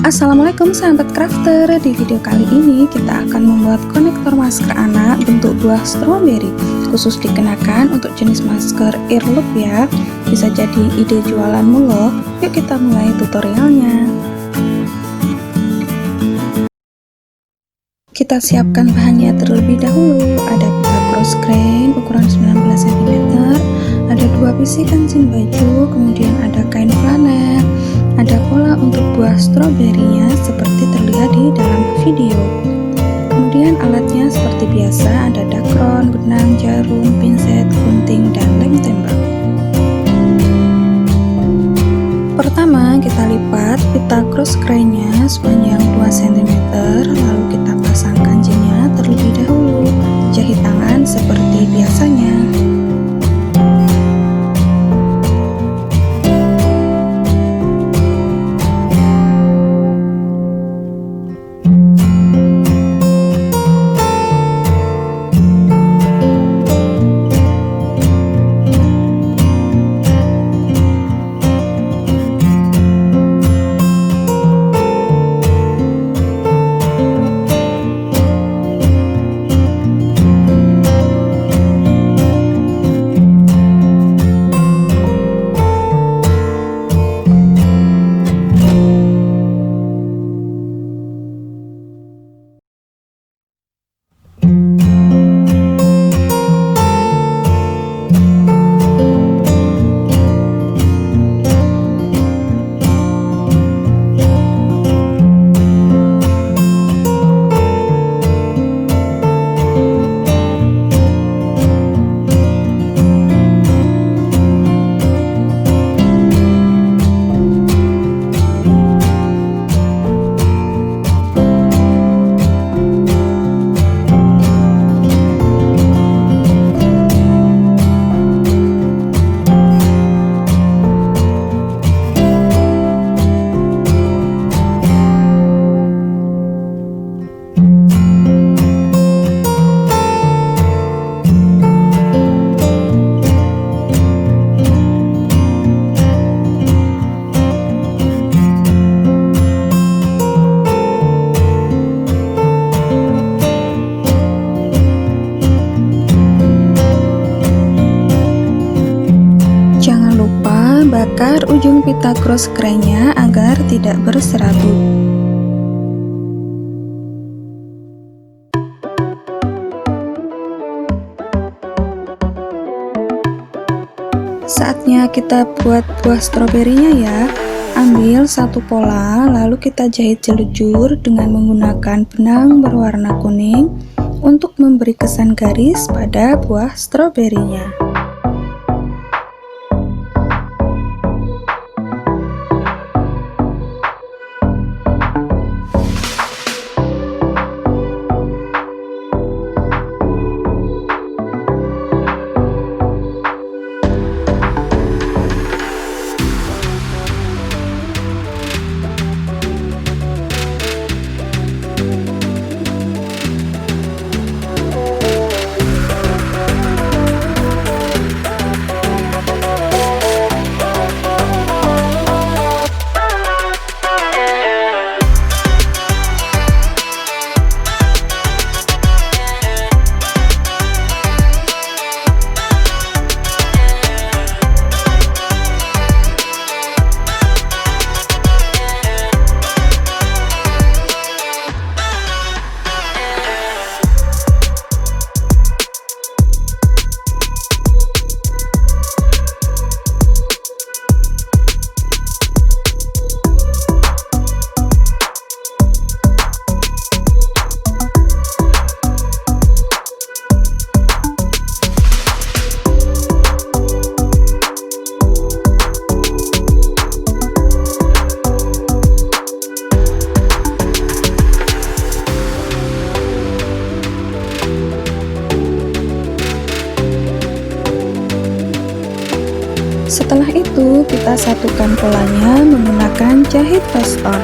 Assalamualaikum sahabat crafter. Di video kali ini kita akan membuat konektor masker anak bentuk buah stroberi, khusus dikenakan untuk jenis masker earlobe ya. Bisa jadi ide jualanmu loh. Yuk kita mulai tutorialnya. Kita siapkan bahannya terlebih dahulu. Ada pita cross grain ukuran 19 cm, ada 2 biji kancing baju, kemudian ada kain flanel, ada pola untuk buah stroberinya seperti terlihat di dalam video. Kemudian alatnya seperti biasa, ada dakron, benang, jarum, pinset, gunting, dan lem tembak. Pertama kita lipat pita cross grainnya sepanjang 2 cm, lalu kita pasang kancingnya terlebih dahulu. Jahit tangan seperti biasanya. Bakar ujung pita cross grainnya agar tidak berserabut. Saatnya kita buat buah stroberinya ya. Ambil satu pola, lalu kita jahit jelujur dengan menggunakan benang berwarna kuning untuk memberi kesan garis pada buah stroberinya. Setelah itu kita satukan polanya menggunakan jahit piston.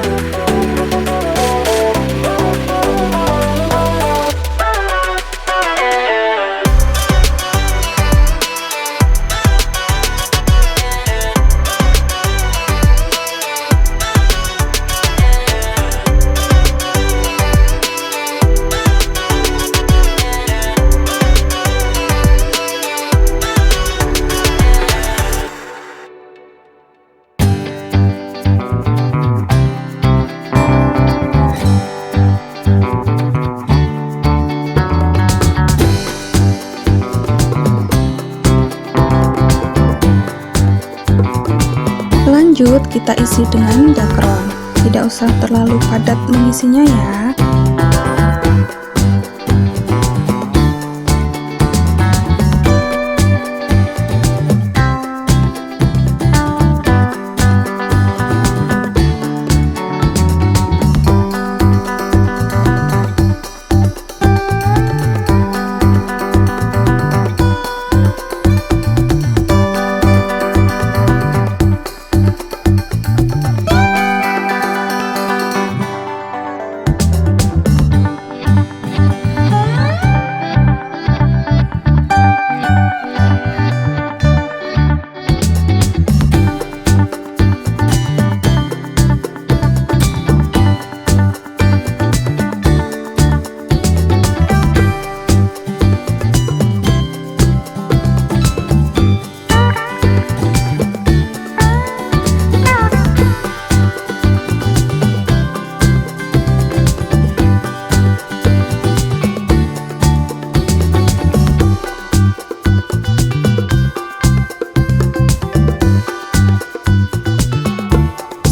kita isi dengan dakron. Tidak usah terlalu padat mengisinya ya.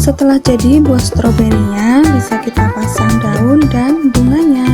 Setelah jadi, buah stroberinya bisa kita pasang daun dan bunganya.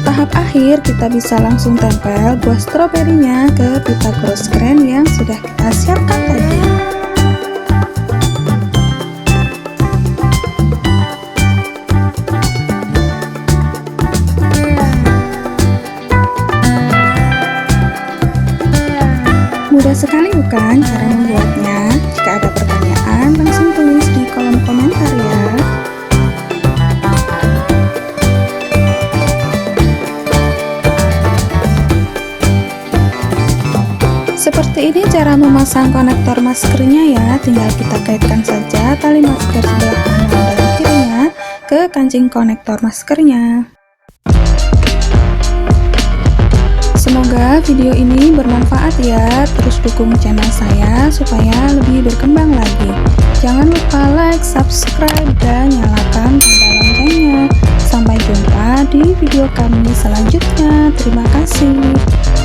Tahap akhir, kita bisa langsung tempel buah stroberinya ke pita cross screen yang sudah kita siapkan tadi. Mudah sekali bukan cara membuatnya? Jika ada pertanyaan, langsung tulis di kolom komentar ya. Seperti ini cara memasang konektor maskernya ya. Tinggal kita kaitkan saja tali masker sebelah kanan dan kirinya ke kancing konektor maskernya. Semoga video ini bermanfaat ya. Terus dukung channel saya supaya lebih berkembang lagi. Jangan lupa like, subscribe, dan nyalakan tanda loncengnya. Sampai jumpa di video kami selanjutnya. Terima kasih.